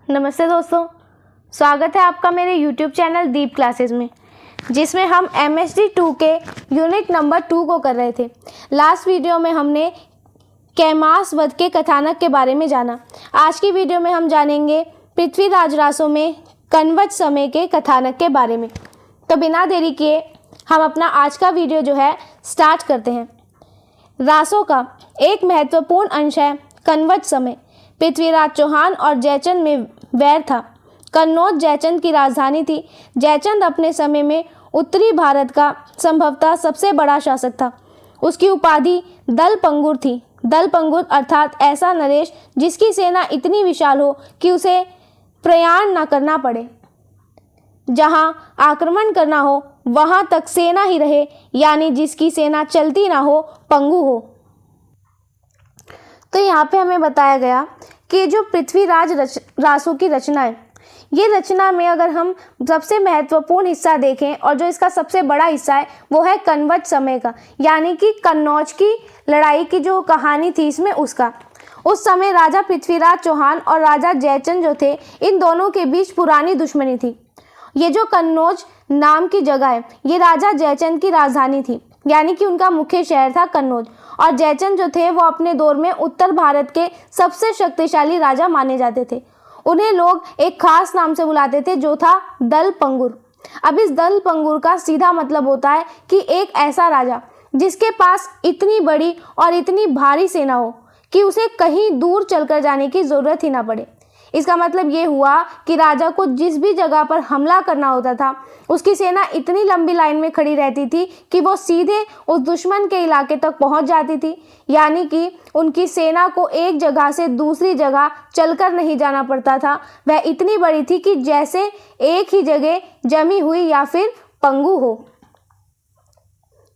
नमस्ते दोस्तों, स्वागत है आपका मेरे YouTube चैनल दीप क्लासेस में, जिसमें हम MSD 2 के यूनिट नंबर 2 को कर रहे थे। लास्ट वीडियो में हमने कैमास वध के कथानक के बारे में जाना। आज की वीडियो में हम जानेंगे पृथ्वीराज रासों में कण्वज समय के कथानक के बारे में। तो बिना देरी किए हम अपना आज का वीडियो जो है स्टार्ट करते हैं। रासों का एक महत्वपूर्ण अंश है कण्वज समय। पृथ्वीराज चौहान और जयचंद में वैर था। कन्नौज जयचंद की राजधानी थी। जयचंद अपने समय में उत्तरी भारत का संभवतः सबसे बड़ा शासक था। उसकी उपाधि दलपंगुर थी। दलपंगुर अर्थात ऐसा नरेश जिसकी सेना इतनी विशाल हो कि उसे प्रयाण न करना पड़े। जहां आक्रमण करना हो वहां तक सेना ही रहे, यानी जिसकी सेना चलती ना हो, पंगु हो। तो यहाँ पे हमें बताया गया कि जो पृथ्वीराज रासों की रचना है, ये रचना में अगर हम सबसे महत्वपूर्ण हिस्सा देखें और जो इसका सबसे बड़ा हिस्सा है वो है कण्वज समय का, यानी कि कन्नौज की लड़ाई की जो कहानी थी इसमें उसका। उस समय राजा पृथ्वीराज चौहान और राजा जयचंद जो थे, इन दोनों के बीच पुरानी दुश्मनी थी। ये जो कन्नौज नाम की जगह है, ये राजा जयचंद की राजधानी थी, यानी कि उनका मुख्य शहर था कन्नौज। और जयचंद जो थे वो अपने दौर में उत्तर भारत के सबसे शक्तिशाली राजा माने जाते थे। उन्हें लोग एक खास नाम से बुलाते थे जो था दलपंगुर। अब इस दलपंगुर का सीधा मतलब होता है कि एक ऐसा राजा जिसके पास इतनी बड़ी और इतनी भारी सेना हो कि उसे कहीं दूर चलकर जाने की जरूरत ही ना पड़े। इसका मतलब ये हुआ कि राजा को जिस भी जगह पर हमला करना होता था, उसकी सेना इतनी लंबी लाइन में खड़ी रहती थी कि वो सीधे उस दुश्मन के इलाके तक पहुंच जाती थी, यानी कि उनकी सेना को एक जगह से दूसरी जगह चलकर नहीं जाना पड़ता था। वह इतनी बड़ी थी कि जैसे एक ही जगह जमी हुई या फिर पंगु हो।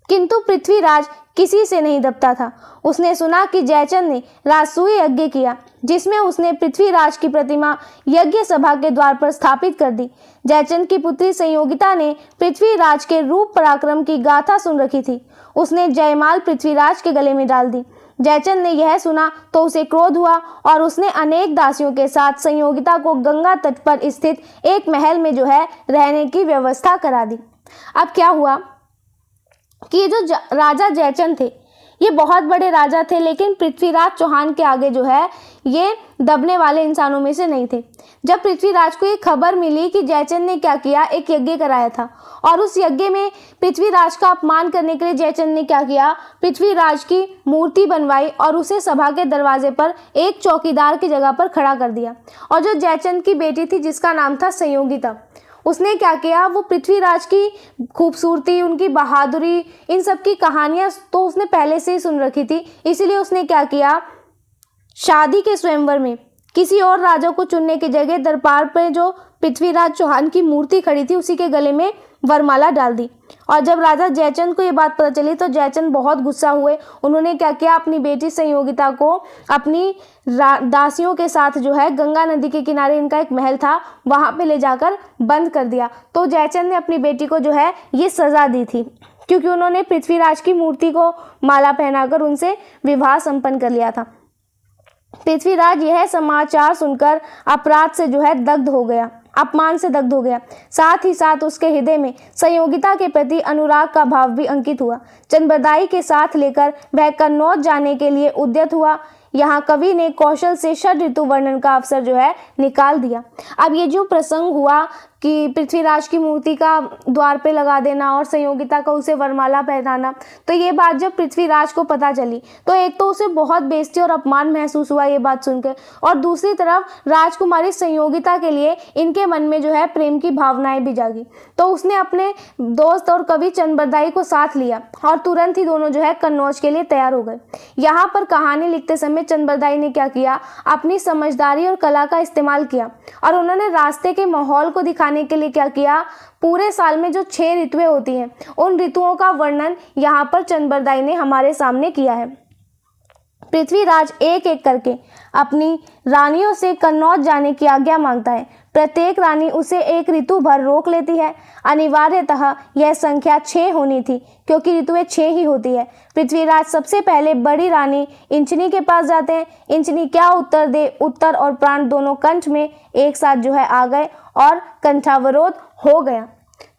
किंतु पृथ्वीराज किसी से नहीं दबता था। उसने सुना कि जयचंद ने राजसूय यज्ञ किया, जिसमें उसने पृथ्वीराज की प्रतिमा यज्ञ सभा के द्वार पर स्थापित कर दी। जयचंद की पुत्री संयोगिता ने पृथ्वीराज के रूप पराक्रम की गाथा सुन रखी थी। उसने जयमाल पृथ्वीराज के गले में डाल दी। जयचंद ने यह सुना तो उसे क्रोध हुआ और उसने अनेक दासियों के साथ संयोगिता को गंगा तट पर स्थित एक महल में जो है रहने की व्यवस्था करा दी। अब क्या हुआ कि ये जो राजा जयचंद थे, ये बहुत बड़े राजा थे, लेकिन पृथ्वीराज चौहान के आगे जो है ये दबने वाले इंसानों में से नहीं थे। जब पृथ्वीराज को ये खबर मिली कि जयचंद ने क्या किया, एक यज्ञ कराया था, और उस यज्ञ में पृथ्वीराज का अपमान करने के लिए जयचंद ने क्या किया, पृथ्वीराज की मूर्ति बनवाई और उसे सभा के दरवाजे पर एक चौकीदार की जगह पर खड़ा कर दिया। और जो जयचंद की बेटी थी जिसका नाम था संयोगिता, उसने क्या किया, वो पृथ्वीराज की खूबसूरती, उनकी बहादुरी, इन सब की कहानियां तो उसने पहले से ही सुन रखी थी। इसीलिए उसने क्या किया, शादी के स्वयंवर में किसी और राजा को चुनने की जगह दरबार पे जो पृथ्वीराज चौहान की मूर्ति खड़ी थी उसी के गले में वरमाला डाल दी। और जब राजा जयचंद को ये बात पता चली तो जयचंद बहुत गुस्सा हुए। उन्होंने क्या किया, अपनी बेटी संयोगिता को अपनी दासियों के साथ जो है गंगा नदी के किनारे इनका एक महल था, वहां पे ले जाकर बंद कर दिया। तो जयचंद ने अपनी बेटी को जो है ये सजा दी थी, क्योंकि उन्होंने पृथ्वीराज की मूर्ति को माला पहनाकर उनसे विवाह संपन्न कर लिया था। पृथ्वीराज यह समाचार सुनकर अपराध से जो है दग्ध हो गया, अपमान से दग्ध हो गया। साथ ही साथ उसके हृदय में संयोगिता के प्रति अनुराग का भाव भी अंकित हुआ। चंद्रबरदाई के साथ लेकर वह कन्नौज जाने के लिए उद्यत हुआ। यहाँ कवि ने कौशल से षड ऋतु वर्णन का अवसर जो है निकाल दिया। अब ये जो प्रसंग हुआ कि पृथ्वीराज की मूर्ति का द्वार पे लगा देना और संयोगिता का उसे वरमाला पहनाना, तो ये बात जब पृथ्वीराज को पता चली तो एक तो उसे बहुत बेइज्जती और अपमान महसूस हुआ ये बात सुनकर, और दूसरी तरफ राजकुमारी संयोगिता के लिए इनके मन में जो है प्रेम की भावनाएं भी जागी। तो उसने अपने दोस्त और कवि चंद्रबरदाई को साथ लिया और तुरंत ही दोनों जो है कन्नौज के लिए तैयार हो गए। यहाँ पर कहानी लिखते समय चंद्रबरदाई ने क्या किया, अपनी समझदारी और कला का इस्तेमाल किया और उन्होंने रास्ते के माहौल को दिखाने के लिए क्या किया, पूरे साल में जो 6 ऋतुएं होती हैं उन ऋतुओं का वर्णन यहाँ पर चंद्रबरदाई ने हमारे सामने किया है। पृथ्वीराज एक एक करके अपनी रानियों से कन्नौज जाने की आज्ञा मांगता है। प्रत्येक रानी उसे एक ऋतु भर रोक लेती है। अनिवार्यतः यह संख्या 6 होनी थी, क्योंकि ऋतुएं 6 ही होती है। पृथ्वीराज सबसे पहले बड़ी रानी इंचनी के पास जाते हैं। इंचनी क्या उत्तर दे, उत्तर और प्राण दोनों कंठ में एक साथ जो है आ गए और कंठावरोध हो गया।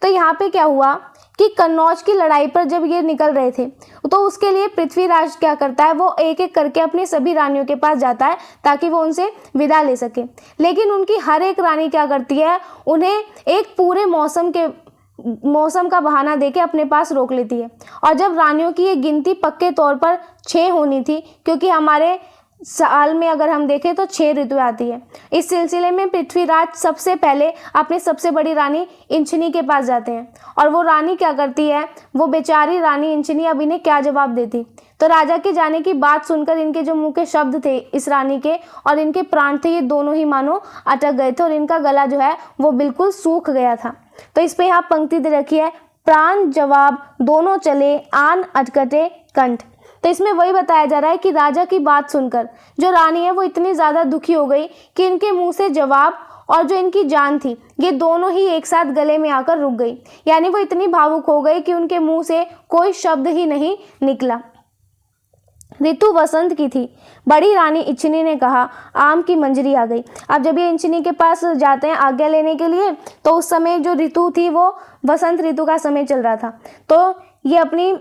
तो यहाँ पे क्या हुआ कि कन्नौज की लड़ाई पर जब ये निकल रहे थे तो उसके लिए पृथ्वीराज क्या करता है, वो एक एक करके अपनी सभी रानियों के पास जाता है ताकि वो उनसे विदा ले सके। लेकिन उनकी हर एक रानी क्या करती है, उन्हें एक पूरे मौसम का बहाना देके अपने पास रोक लेती है। और जब रानियों की ये गिनती पक्के तौर पर 6 होनी थी, क्योंकि हमारे साल में अगर हम देखें तो 6 ऋतुएं आती है। इस सिलसिले में पृथ्वीराज सबसे पहले अपनी सबसे बड़ी रानी इंचनी के पास जाते हैं। और वो रानी क्या करती है, वो बेचारी रानी इंचनी अब इन्हें क्या जवाब देती। तो राजा के जाने की बात सुनकर इनके जो मुंह के शब्द थे इस रानी के और इनके प्राण थे, ये दोनों ही मानो अटक गए थे और इनका गला जो है वो बिल्कुल सूख गया था। तो इस पे यहाँ पंक्ति दे रखी है, प्राण जवाब दोनों चले आन अटकटे कंठ। तो इसमें वही बताया जा रहा है कि राजा की बात सुनकर जो रानी है वो इतनी ज़्यादा दुखी हो गई कि इनके मुंह से जवाब और जो इनकी जान थी ये दोनों ही एक साथ गले में आकर रुक गई। यानी वो इतनी भावुक हो गई कि उनके मुंह से कोई शब्द ही नहीं निकला। ऋतु वसंत की थी। बड़ी रानी इंचनी ने कहा, आम की मंजरी आ गई। अब जब ये इंचनी के पास जाते हैं आज्ञा लेने के लिए, तो उस समय जो ऋतु थी वो वसंत ऋतु का समय चल रहा था। तो ये अपनी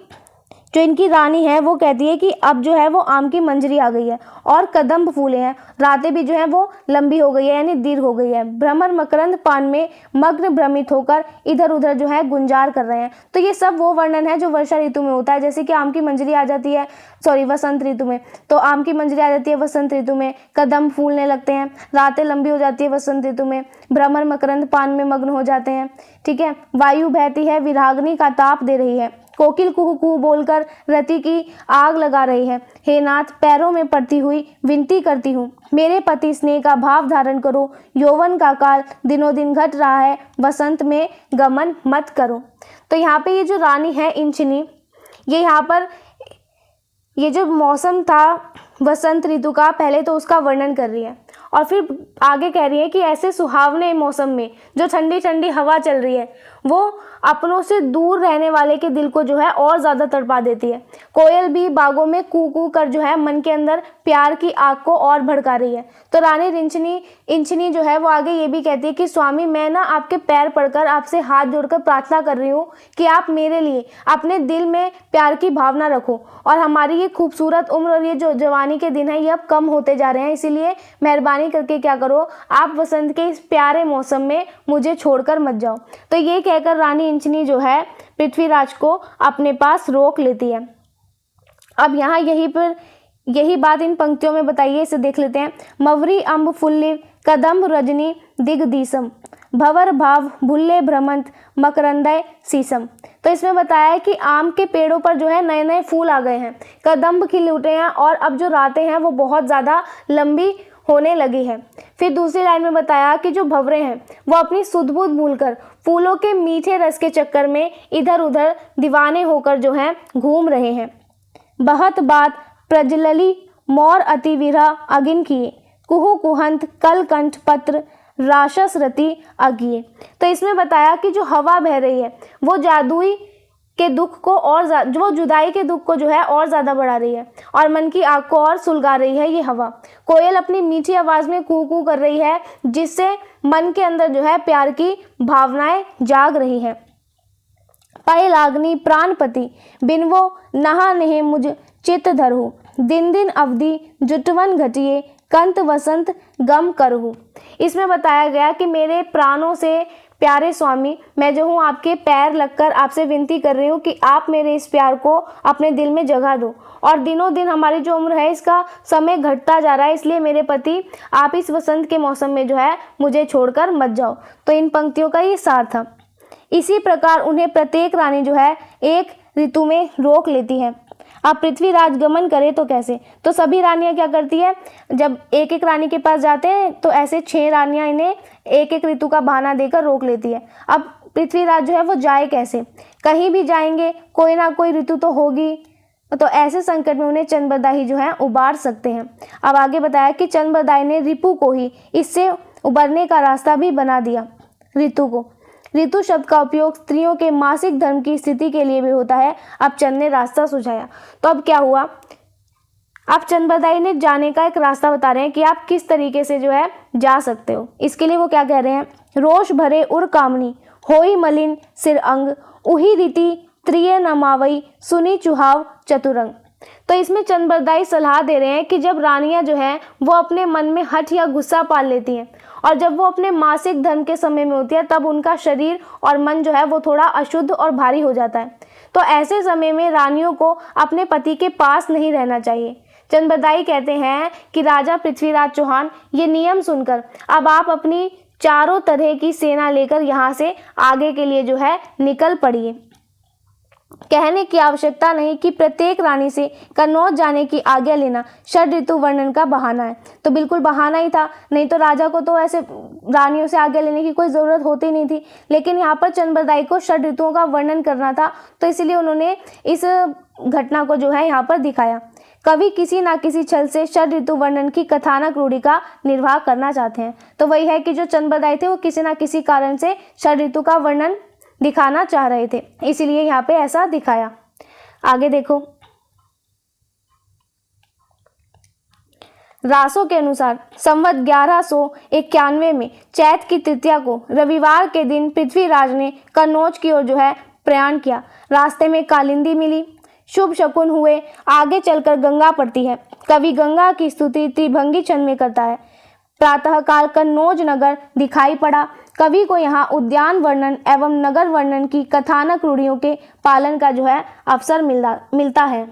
जो इनकी रानी है वो कहती है कि अब जो है वो आम की मंजरी आ गई है और कदम्ब फूले हैं, रातें भी जो है वो लंबी हो गई है यानी दीर्घ हो गई है। भ्रमर मकरंद पान में मग्न भ्रमित होकर इधर उधर जो है गुंजार कर रहे हैं। तो ये सब वो वर्णन है जो वर्षा ऋतु में होता है। जैसे कि आम की मंजरी आ जाती है, वसंत ऋतु में, तो आम की मंजरी आ जाती है वसंत ऋतु में, कदम्ब फूलने लगते हैं, रातें लंबी हो जाती है वसंत ऋतु में, भ्रमर मकरंद पान में मग्न हो जाते हैं। ठीक है, वायु बहती है, विराग्नि का ताप दे रही है, कोकिल कुहू कुहू बोलकर रति की आग लगा रही है। हे नाथ, पैरों में पड़ती हुई विनती करती हूँ, मेरे पति स्नेह का भाव धारण करो। यौवन का काल दिनों दिन घट रहा है, वसंत में गमन मत करो। तो यहाँ पे ये जो रानी है इंचनी, ये यहाँ पर ये जो मौसम था वसंत ऋतु का, पहले तो उसका वर्णन कर रही है और फिर आगे कह रही है कि ऐसे सुहावने मौसम में जो ठंडी ठंडी हवा चल रही है वो अपनों से दूर रहने वाले के दिल को जो है और ज़्यादा तड़पा देती है। कोयल भी बागों में कू कू कर जो है मन के अंदर प्यार की आग को और भड़का रही है। तो रानी इंचनी जो है वो आगे ये भी कहती है कि स्वामी, मैं ना आपके पैर पड़कर आपसे हाथ जोड़कर प्रार्थना कर रही हूँ कि आप मेरे लिए अपने दिल में प्यार की भावना रखो और हमारी ये खूबसूरत उम्र और ये जो जवानी के दिन है ये अब कम होते जा रहे हैं, इसीलिए मेहरबानी करके क्या करो, आप वसंत के इस प्यारे मौसम में मुझे छोड़कर मत जाओ। तो ये कहकर रानी इंचनी जो है पृथ्वीराज को अपने पास रोक लेती है। अब यहाँ यही बात इन पंक्तियों में बताइए, इसे देख लेते हैं। मवरी अम्ब फुल्लिव कदम्ब रजनी दिग्दिसम, भवर भाव भुल्ले भ्रमंत मकरंदय सीसम। तो इसमें बताया है कि आम के पेड़ों पर जो है नए नए फूल आ गए हैं, कदम्ब खिल उठे हैं और अब जो रातें हैं वो बहुत ज़्यादा लंबी होने लगी है। फिर दूसरी लाइन में बताया कि जो भंवरे हैं वो अपनी सुध-बुध भूलकर फूलों के मीठे रस के चक्कर में इधर उधर दीवाने होकर जो हैं घूम रहे हैं। बहत बात प्रज्वलली मोर अति विरह अगिन किए, कुहू कुहंत कल कंठ पत्र राशस रति अगिए। तो इसमें बताया कि जो हवा बह रही है वो जादुई के दुख को और जो जुदाई के दुख को जो है और ज़्यादा बढ़ा रही है और मन की आग को और सुलगा रही है ये हवा। कोयल अपनी मीठी आवाज़ में कू कू कर रही है जिससे मन के अंदर जो है प्यार की भावनाएं जाग रही है। पाए लागनी प्राणपति बिनवो नहा नेह मुझ चित्त धरहु, दिन दिन अवधि जुटवन घटिए कंत वसंत गम करहु। इसमें बताया गया कि मेरे प्राणों से प्यारे स्वामी, मैं जो हूँ आपके पैर लगकर आपसे विनती कर रही हूँ कि आप मेरे इस प्यार को अपने दिल में जगह दो और दिनों दिन हमारी जो उम्र है इसका समय घटता जा रहा है, इसलिए मेरे पति आप इस वसंत के मौसम में जो है मुझे छोड़कर मत जाओ। तो इन पंक्तियों का ये सार था। इसी प्रकार उन्हें प्रत्येक रानी जो है एक ऋतु में रोक लेती है। अब पृथ्वीराज गमन करे तो कैसे, तो सभी रानियां क्या करती है, जब एक एक रानी के पास जाते हैं तो ऐसे 6 रानियां इन्हें एक एक ऋतु का बहाना देकर रोक लेती है। अब पृथ्वीराज जो है वो जाए कैसे, कहीं भी जाएंगे कोई ना कोई ऋतु तो होगी, तो ऐसे संकट में उन्हें चंद्रबरदाई जो है उबार सकते हैं। अब आगे बताया कि चंद्रबरदाई ने रिपु को ही इससे उबरने का रास्ता भी बना दिया ऋतु को। ऋतु शब्द का उपयोग स्त्रियों के मासिक धर्म की स्थिति के लिए भी होता है। अब चंद ने रास्ता सुझाया। तो अब क्या हुआ, अब चंद्रबरदाई ने जाने का एक रास्ता बता रहे हैं कि आप किस तरीके से जो है जा सकते हो। इसके लिए वो क्या कह रहे हैं, रोष भरे उर कामनी होई मलिन सिर अंग उही रीति त्रिय नमावई सुनी चुहाव चतुरंग। तो इसमें चंद्रबरदाई सलाह दे रहे हैं कि जब रानियां जो हैं वो अपने मन में हठ या गुस्सा पाल लेती हैं और जब वो अपने मासिक धर्म के समय में होती है तब उनका शरीर और मन जो है वो थोड़ा अशुद्ध और भारी हो जाता है। तो ऐसे समय में रानियों को अपने पति के पास नहीं रहना चाहिए। चंद्रबरदाई कहते हैं कि राजा पृथ्वीराज चौहान ये नियम सुनकर अब आप अपनी चारों तरह की सेना लेकर यहाँ से आगे के लिए जो है निकल पड़िए। कहने की आवश्यकता नहीं कि प्रत्येक रानी से कन्नौज जाने की आज्ञा लेना षड ऋतु वर्णन का बहाना है। तो बिल्कुल बहाना ही था, नहीं तो राजा को तो ऐसे रानियों से आज्ञा लेने की कोई ज़रूरत होती नहीं थी। लेकिन यहाँ पर चंद्रबरदाई को षड ऋतुओं का वर्णन करना था, तो इसलिए उन्होंने इस घटना को जो है यहाँ पर दिखाया। कवि किसी ना किसी छल से षड ऋतु वर्णन की कथानक रूढ़ि का निर्वाह करना चाहते हैं। तो वही है कि जो चंद्रबरदाई थे वो किसी ना किसी कारण से षड ऋतु का वर्णन दिखाना चाह रहे थे, इसीलिए यहाँ पे ऐसा दिखाया। आगे देखो, रासों के अनुसार संवत 1191 में चैत की तृतीया को रविवार के दिन पृथ्वीराज ने कन्नौज की ओर जो है प्रयाण किया। रास्ते में कालिंदी मिली, शुभ शकुन हुए। आगे चलकर गंगा पड़ती है। कवि गंगा की स्तुति त्रिभंगी छंद में करता है। प्रातःकाल कन्नौज नगर दिखाई पड़ा। कवि को यहाँ उद्यान वर्णन एवं नगर वर्णन की कथानक रूढ़ियों के पालन का जो है अवसर मिलता है।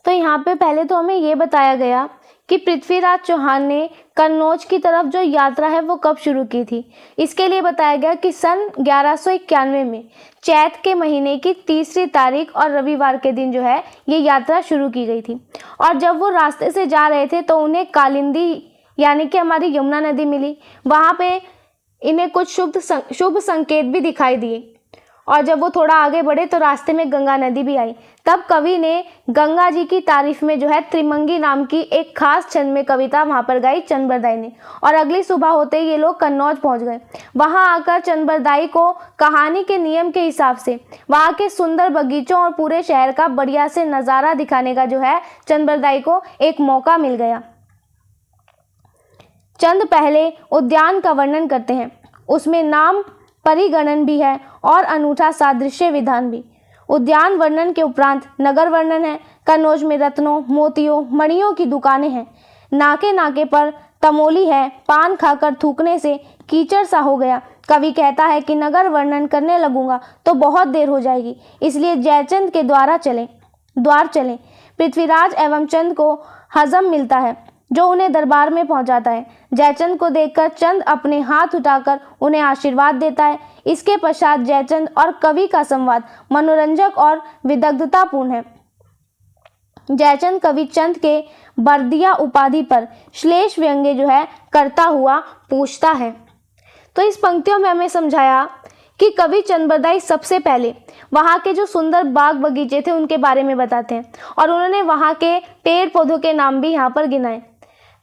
तो यहाँ पे पहले तो हमें ये बताया गया कि पृथ्वीराज चौहान ने कन्नौज की तरफ जो यात्रा है वो कब शुरू की थी। इसके लिए बताया गया कि सन 1191 में चैत के महीने की 3 तारीख और रविवार के दिन जो है ये यात्रा शुरू की गई थी। और जब वो रास्ते से जा रहे थे तो उन्हें कालिंदी यानी कि हमारी यमुना नदी मिली। वहाँ पे इन्हें कुछ शुभ संकेत भी दिखाई दिए। और जब वो थोड़ा आगे बढ़े तो रास्ते में गंगा नदी भी आई। तब कवि ने गंगा जी की तारीफ में जो है त्रिमंगी नाम की एक खास छंद में कविता वहाँ पर गाई चंद्रबरदाई ने। और अगली सुबह होते ही ये लोग कन्नौज पहुँच गए। वहाँ आकर चंद्रबरदाई को कहानी के नियम के हिसाब से वहाँ के सुंदर बगीचों और पूरे शहर का बढ़िया से नज़ारा दिखाने का जो है चंद्रबरदाई को एक मौका मिल गया। चंद पहले उद्यान का वर्णन करते हैं। उसमें नाम परिगणन भी है और अनूठा सादृश्य विधान भी। उद्यान वर्णन के उपरांत नगर वर्णन है। कन्नौज में रत्नों, मोतियों, मणियों की दुकानें हैं। नाके नाके पर तमोली है। पान खाकर थूकने से कीचड़ सा हो गया। कवि कहता है कि नगर वर्णन करने लगूंगा तो बहुत देर हो जाएगी, इसलिए जयचंद के द्वार चलें। पृथ्वीराज एवं चंद को हजम मिलता है जो उन्हें दरबार में पहुंचाता है। जयचंद को देखकर चंद अपने हाथ उठाकर उन्हें आशीर्वाद देता है। इसके पश्चात जयचंद और कवि का संवाद मनोरंजक और विदग्धतापूर्ण है। जयचंद कवि चंद के बर्दिया उपाधि पर श्लेष व्यंग्य जो है करता हुआ पूछता है। तो इस पंक्तियों में हमें समझाया कि कवि चंद्रबरदाई सबसे पहले वहाँ के जो सुंदर बाग बगीचे थे उनके बारे में बताते हैं और उन्होंने वहाँ के पेड़ पौधों के नाम भी यहाँ पर गिनाए।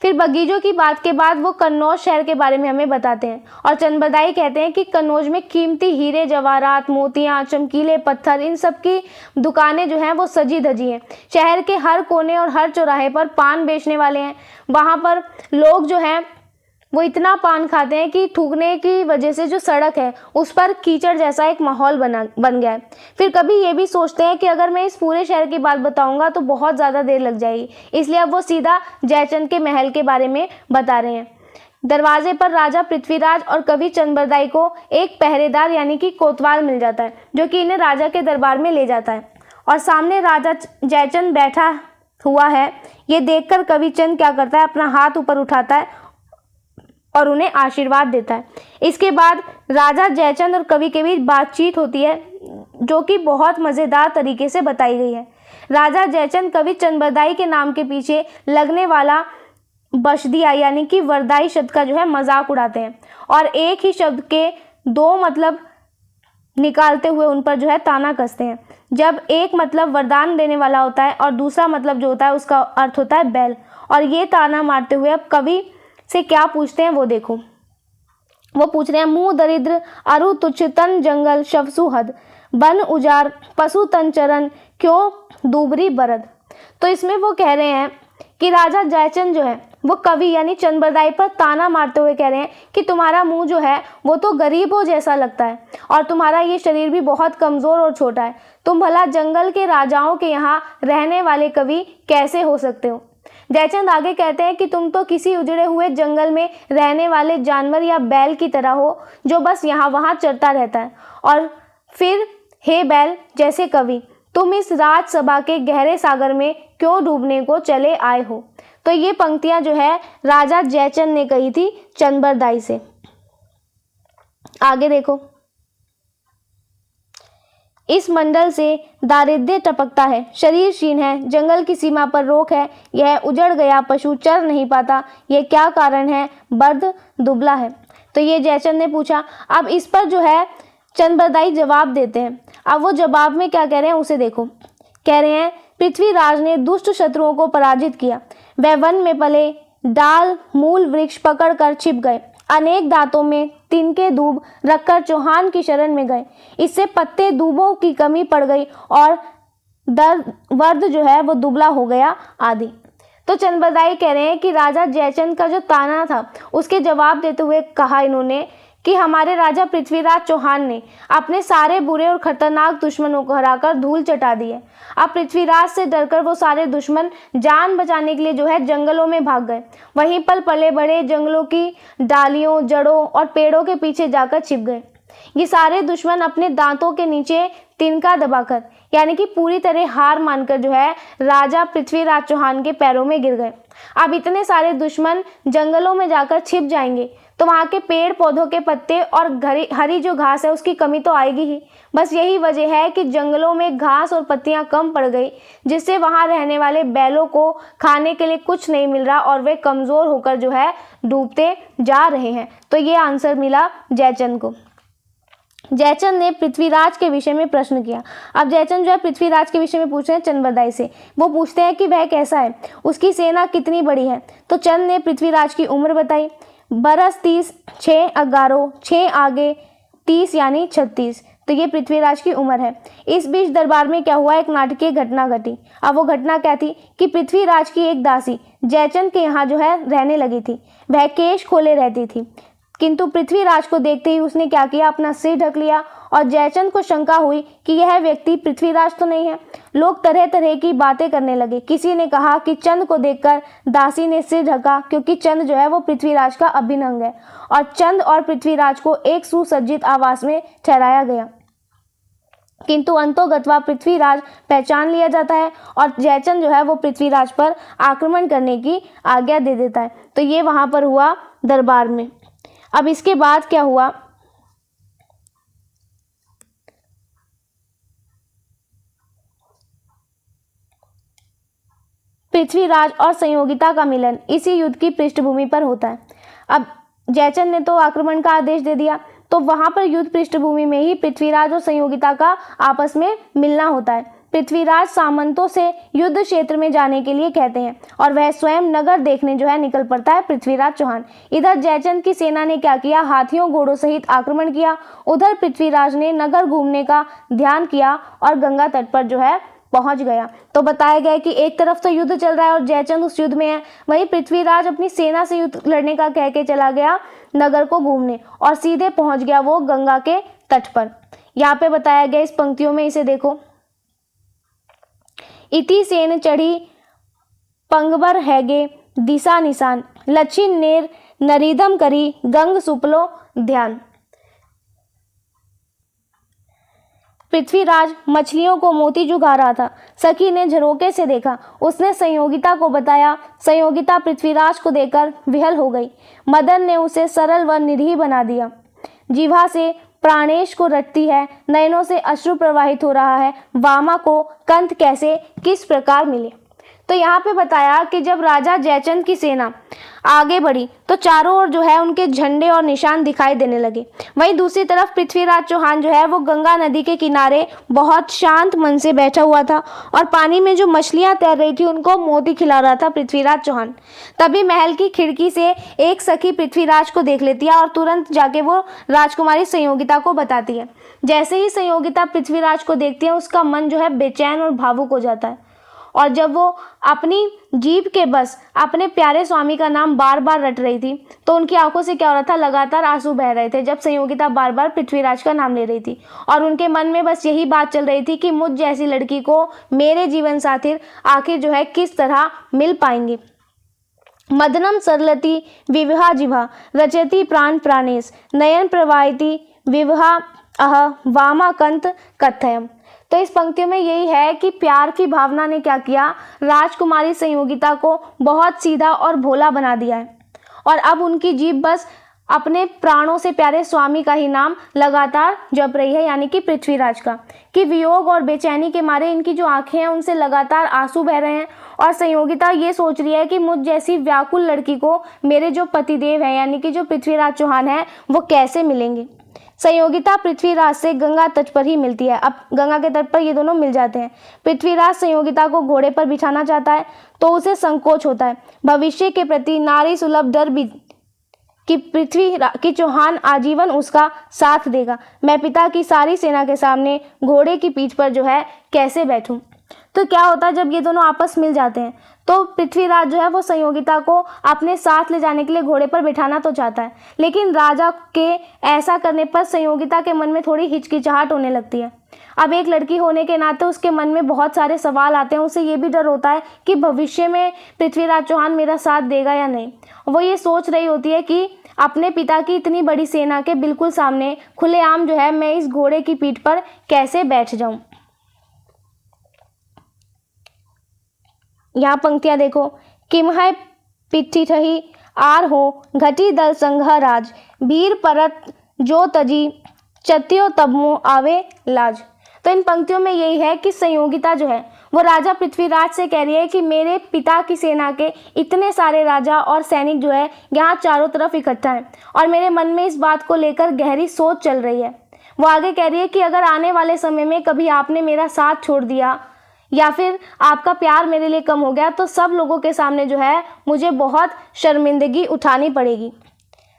फिर बगीचों की बात के बाद वो कन्नौज शहर के बारे में हमें बताते हैं और चंद्रबरदाई कहते हैं कि कन्नौज में कीमती हीरे जवाहरात, मोतियाँ, चमकीले पत्थर, इन सब की दुकानें जो हैं वो सजी धजी हैं। शहर के हर कोने और हर चौराहे पर पान बेचने वाले हैं। वहाँ पर लोग जो हैं वो इतना पान खाते हैं कि थूकने की वजह से जो सड़क है उस पर कीचड़ जैसा एक माहौल बन गया है। फिर कभी ये भी सोचते हैं कि अगर मैं इस पूरे शहर की बात बताऊंगा तो बहुत ज़्यादा देर लग जाएगी, इसलिए अब वो सीधा जयचंद के महल के बारे में बता रहे हैं। दरवाजे पर राजा पृथ्वीराज और कवि चंद्रबरदाई को एक पहरेदार यानी कि कोतवाल मिल जाता है जो कि इन्हें राजा के दरबार में ले जाता है और सामने राजा जयचंद बैठा हुआ है। ये देखकर कवि चंद क्या करता है, अपना हाथ ऊपर उठाता है और उन्हें आशीर्वाद देता है। इसके बाद राजा जयचंद और कवि के बीच बातचीत होती है जो कि बहुत मज़ेदार तरीके से बताई गई है। राजा जयचंद कवि चंद्रबरदाई के नाम के पीछे लगने वाला बशदिया यानी कि वरदाई शब्द का जो है मजाक उड़ाते हैं और एक ही शब्द के 2 मतलब निकालते हुए उन पर जो है ताना कसते हैं। जब एक मतलब वरदान देने वाला होता है और दूसरा मतलब जो होता है उसका अर्थ होता है बैल। और ये ताना मारते हुए अब कवि से क्या पूछते हैं वो देखो। वो पूछ रहे हैं, मुंह दरिद्र अरु तुच्छ तन जंगल शवसुहद, वन उजार पशु तन चरण क्यों दूबरी बरद। तो इसमें वो कह रहे हैं कि राजा जयचंद जो है वो कवि यानी चंद्रबरदाई पर ताना मारते हुए कह रहे हैं कि तुम्हारा मुंह जो है वो तो गरीबों जैसा लगता है और तुम्हारा ये शरीर भी बहुत कमजोर और छोटा है। तुम भला जंगल के राजाओं के यहाँ रहने वाले कवि कैसे हो सकते हो। जयचंद आगे कहते हैं कि तुम तो किसी उजड़े हुए जंगल में रहने वाले जानवर या बैल की तरह हो जो बस यहाँ वहाँ चरता रहता है। और फिर हे बैल जैसे कवि, तुम इस राजसभा के गहरे सागर में क्यों डूबने को चले आए हो। तो ये पंक्तियां जो है राजा जयचंद ने कही थी चंद्रबरदाई से। आगे देखो, इस मंडल से दारिद्र्य टपकता है, शरीर क्षीण है, जंगल की सीमा पर रोक है, यह उजड़ गया पशु चर नहीं पाता, यह क्या कारण है, बर्द दुबला है। तो ये जयचंद ने पूछा। अब इस पर जो है चंद्रबरदाई जवाब देते हैं। अब वो जवाब में क्या कह रहे हैं उसे देखो। कह रहे हैं, पृथ्वीराज ने दुष्ट शत्रुओं को पराजित किया, वह वन में पले डाल मूल वृक्ष पकड़ कर छिप गए, अनेक दांतों में तिनके दूब रखकर चौहान की शरण में गए, इससे पत्ते दूबों की कमी पड़ गई और वर्द जो है वो दुबला हो गया आदि। तो चंद्रबरदाई कह रहे हैं कि राजा जयचंद का जो ताना था उसके जवाब देते हुए कहा इन्होंने कि हमारे राजा पृथ्वीराज चौहान ने अपने सारे बुरे और खतरनाक दुश्मनों को हराकर धूल चटा दी है। अब पृथ्वीराज से डरकर वो सारे दुश्मन जान बचाने के लिए जो है जंगलों में भाग गए, वहीं पर पले बड़े जंगलों की डालियों, जड़ों और पेड़ों के पीछे जाकर छिप गए। ये सारे दुश्मन अपने दांतों के नीचे तिनका दबाकर यानी कि पूरी तरह हार मानकर जो है राजा पृथ्वीराज चौहान के पैरों में गिर गए। अब इतने सारे दुश्मन जंगलों में जाकर छिप जाएंगे तो वहाँ के पेड़ पौधों के पत्ते और हरी जो घास है उसकी कमी तो आएगी ही। बस यही वजह है कि जंगलों में घास और पत्तियां कम पड़ गई, जिससे वहाँ रहने वाले बैलों को खाने के लिए कुछ नहीं मिल रहा और वे कमज़ोर होकर जो है डूबते जा रहे हैं। तो ये आंसर मिला जयचंद को। जयचंद ने पृथ्वीराज के विषय में प्रश्न किया। अब जयचंद जो है पृथ्वीराज के विषय में पूछ रहे हैं चंद्रबरदाई से। वो पूछते हैं कि वह कैसा है, उसकी सेना कितनी बड़ी है। तो चंद ने पृथ्वीराज की उम्र बताई, बरस 30, 6 11, 6 आगे 30 यानी 36। तो ये पृथ्वीराज की उम्र है। इस बीच दरबार में क्या हुआ, एक नाटकीय घटना घटी। अब वो घटना क्या थी कि पृथ्वीराज की एक दासी जयचंद के यहाँ जो है रहने लगी थी। वह केश खोले रहती थी, किंतु पृथ्वीराज को देखते ही उसने क्या किया, अपना सिर ढक लिया और जयचंद को शंका हुई कि यह व्यक्ति पृथ्वीराज तो नहीं है। लोग तरह तरह की बातें करने लगे। किसी ने कहा कि चंद को देखकर दासी ने सिर ढका क्योंकि चंद जो है वो पृथ्वीराज का अभिन्न अंग है और चंद और पृथ्वीराज को एक सुसज्जित आवास में ठहराया गया, किंतु अंतोगत्वा पृथ्वीराज पहचान लिया जाता है और जयचंद जो है वो पृथ्वीराज पर आक्रमण करने की आज्ञा दे देता है। तो ये वहां पर हुआ दरबार में। अब इसके बाद क्या हुआ, पृथ्वीराज और संयोगिता का मिलन इसी युद्ध की पृष्ठभूमि पर होता है। अब जयचंद ने तो आक्रमण का आदेश दे दिया, तो वहां पर युद्ध पृष्ठभूमि में ही पृथ्वीराज और संयोगिता का आपस में मिलना होता है। पृथ्वीराज सामंतों से युद्ध क्षेत्र में जाने के लिए कहते हैं और वह स्वयं नगर देखने जो है निकल पड़ता है पृथ्वीराज चौहान। इधर जयचंद की सेना ने क्या किया, हाथियों घोड़ों सहित आक्रमण किया। उधर पृथ्वीराज ने नगर घूमने का ध्यान किया और गंगा तट पर जो है पहुंच गया। तो बताया गया कि एक तरफ तो युद्ध चल रहा है और जयचंद उस युद्ध में है, वहीं पृथ्वीराज अपनी सेना से युद्ध लड़ने का कह के चला गया नगर को घूमने और सीधे पहुंच गया वो गंगा के तट पर। यहाँ पे बताया गया इस पंक्तियों में, इसे देखो, इति सेन चढ़ी पंगबर हैगे दिशा निशान, लच्छिन नेर नरीदम करी गंग सुपलो ध्यान। पृथ्वीराज मछलियों को मोती चुगा रहा था। सखी ने झरोके से देखा, उसने संयोगिता को बताया। संयोगिता पृथ्वीराज को देखकर विहल हो गई। मदन ने उसे सरल व निरीह बना दिया। जीवा से प्राणेश को रटती है, नयनों से अश्रु प्रवाहित हो रहा है, वामा को कंठ कैसे किस प्रकार मिले। तो यहाँ पे बताया कि जब राजा जयचंद की सेना आगे बढ़ी तो चारों ओर जो है उनके झंडे और निशान दिखाई देने लगे। वहीं दूसरी तरफ पृथ्वीराज चौहान जो है वो गंगा नदी के किनारे बहुत शांत मन से बैठा हुआ था और पानी में जो मछलियां तैर रही थी उनको मोती खिला रहा था पृथ्वीराज चौहान। तभी महल की खिड़की से एक सखी पृथ्वीराज को देख लेती है और तुरंत जाके वो राजकुमारी संयोगिता को बताती है। जैसे ही संयोगिता पृथ्वीराज को देखती है उसका मन जो है बेचैन और भावुक हो जाता है और जब वो अपनी जीभ के बस अपने प्यारे स्वामी का नाम बार बार रट रही थी तो उनकी आंखों से क्या हो रहा था, लगातार आंसू बह रहे थे जब संयोगिता बार बार पृथ्वीराज का नाम ले रही थी और उनके मन में बस यही बात चल रही थी कि मुझ जैसी लड़की को मेरे जीवन साथी आखिर जो है किस तरह मिल पाएंगे। मदनम सरलती विवाह जिभा रचयति प्राण प्राणेश नयन प्रवाहिति विवाह अह वामाकंत कथयम। तो इस पंक्तियों में यही है कि प्यार की भावना ने क्या किया, राजकुमारी संयोगिता को बहुत सीधा और भोला बना दिया है और अब उनकी जीभ बस अपने प्राणों से प्यारे स्वामी का ही नाम लगातार जप रही है, यानी कि पृथ्वीराज का। कि वियोग और बेचैनी के मारे इनकी जो आंखें हैं उनसे लगातार आंसू बह रहे हैं और संयोगिता ये सोच रही है कि मुझ जैसी व्याकुल लड़की को मेरे जो पतिदेव हैं यानी कि जो पृथ्वीराज चौहान है वो कैसे मिलेंगे। संयोगिता पृथ्वीराज से गंगा तट पर ही मिलती है। अब गंगा के तट पर ये दोनों मिल जाते हैं। पृथ्वीराज संयोगिता को घोड़े पर बिठाना चाहता है तो उसे संकोच होता है। भविष्य के प्रति नारी सुलभ डर भी कि पृथ्वी की चौहान आजीवन उसका साथ देगा। मैं पिता की सारी सेना के सामने घोड़े की पीठ पर जो है कैसे बैठूं। तो क्या होता है जब ये दोनों आपस मिल जाते हैं तो पृथ्वीराज जो है वो संयोगिता को अपने साथ ले जाने के लिए घोड़े पर बिठाना तो चाहता है, लेकिन राजा के ऐसा करने पर संयोगिता के मन में थोड़ी हिचकिचाहट होने लगती है। अब एक लड़की होने के नाते उसके मन में बहुत सारे सवाल आते हैं। उसे ये भी डर होता है कि भविष्य में पृथ्वीराज चौहान मेरा साथ देगा या नहीं। वो ये सोच रही होती है कि अपने पिता की इतनी बड़ी सेना के बिल्कुल सामने खुलेआम जो है मैं इस घोड़े की पीठ पर कैसे बैठ जाऊं। यहाँ पंक्तियां देखो। किमहै पिट्ठी ठही आर हो घटी दल संघ राज वीर परत जो तजी चत्यो तबमो आवे लाज। तो इन पंक्तियों में यही है कि संयोगिता जो है वो राजा पृथ्वीराज से कह रही है कि मेरे पिता की सेना के इतने सारे राजा और सैनिक जो है यहाँ चारों तरफ इकट्ठा हैं और मेरे मन में इस बात को लेकर गहरी सोच चल रही है। वो आगे कह रही है कि अगर आने वाले समय में कभी आपने मेरा साथ छोड़ दिया या फिर आपका प्यार मेरे लिए कम हो गया तो सब लोगों के सामने जो है मुझे बहुत शर्मिंदगी उठानी पड़ेगी।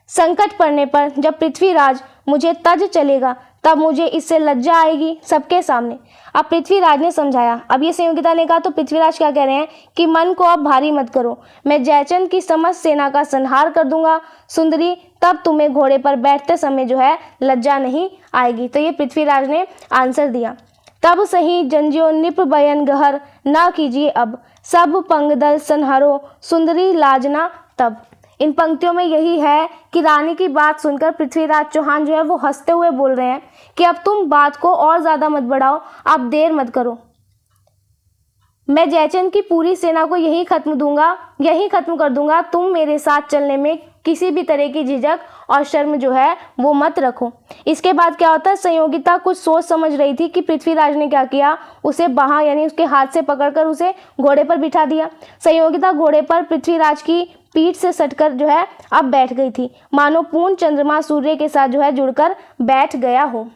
संकट पड़ने पर जब पृथ्वीराज मुझे तज चलेगा तब मुझे इससे लज्जा आएगी सबके सामने। अब पृथ्वीराज ने समझाया। अब ये संयोगिता ने कहा तो पृथ्वीराज क्या कह रहे हैं कि मन को अब भारी मत करो, मैं जयचंद की समस्त सेना का संहार कर दूंगा सुंदरी, तब तुम्हें घोड़े पर बैठते समय जो है लज्जा नहीं आएगी। तो ये पृथ्वीराज ने आंसर दिया। तब सही जंजियो निप बयन गहर ना कीजिए अब सब पंगदल संहारो सुंदरी लाजना तब। इन पंक्तियों में यही है कि रानी की बात सुनकर पृथ्वीराज चौहान जो है वो हंसते हुए बोल रहे हैं कि अब तुम बात को और ज्यादा मत बढ़ाओ, आप देर मत करो, मैं जयचंद की पूरी सेना को यही खत्म कर दूंगा। तुम मेरे साथ चलने में किसी भी तरह की झिझक और शर्म जो है वो मत रखो। इसके बाद क्या होता है, संयोगिता कुछ सोच समझ रही थी कि पृथ्वीराज ने क्या किया, उसे बाहां यानी उसके हाथ से पकड़कर उसे घोड़े पर बिठा दिया। संयोगिता घोड़े पर पृथ्वीराज की पीठ से सटकर जो है अब बैठ गई थी, मानो पूर्ण चंद्रमा सूर्य के साथ जो है जुड़कर बैठ गया हो।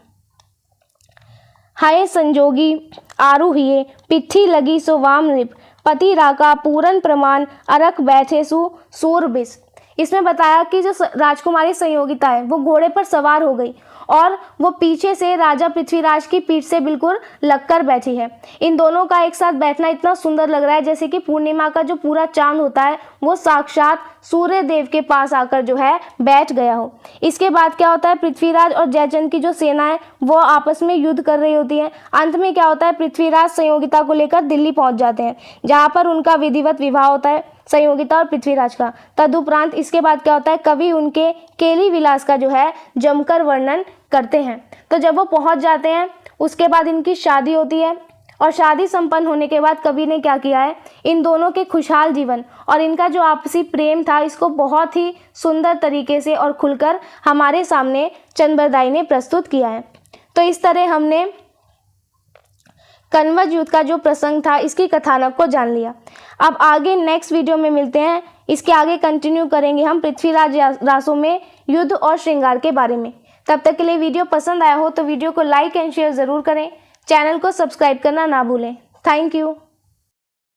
हाय संजोगी आरूहिए पिट्ठी लगी सो वाम नृप पति राका पूरन प्रमाण अरक बैठे सु सूरबिस। इसमें बताया कि जो राजकुमारी संयोगिता है वो घोड़े पर सवार हो गई और वो पीछे से राजा पृथ्वीराज की पीठ से बिल्कुल लगकर बैठी है। इन दोनों का एक साथ बैठना इतना सुंदर लग रहा है जैसे कि पूर्णिमा का जो पूरा चांद होता है वो साक्षात सूर्य देव के पास आकर जो है बैठ गया हो। इसके बाद क्या होता है, पृथ्वीराज और जयचंद की जो सेना है वो आपस में युद्ध कर रही होती है। अंत में क्या होता है, पृथ्वीराज संयोगिता को लेकर दिल्ली पहुंच जाते हैं जहाँ पर उनका विधिवत विवाह होता है संयोगिता और पृथ्वीराज का। तदुपरांत इसके बाद क्या होता है, कवि उनके केली विलास का जो है जमकर वर्णन करते हैं। तो जब वो पहुंच जाते हैं उसके बाद इनकी शादी होती है और शादी संपन्न होने के बाद कवि ने क्या किया है, इन दोनों के खुशहाल जीवन और इनका जो आपसी प्रेम था इसको बहुत ही सुंदर तरीके से और खुलकर हमारे सामने चंद्रबरदाई ने प्रस्तुत किया है। तो इस तरह हमने कन्वज युद्ध का जो प्रसंग था इसकी कथानक को जान लिया। अब आगे नेक्स्ट वीडियो में मिलते हैं। इसके आगे कंटिन्यू करेंगे हम पृथ्वीराज रासों में युद्ध और श्रृंगार के बारे में। तब तक के लिए वीडियो पसंद आया हो तो वीडियो को लाइक एंड शेयर ज़रूर करें। चैनल को सब्सक्राइब करना ना भूलें। Thank you.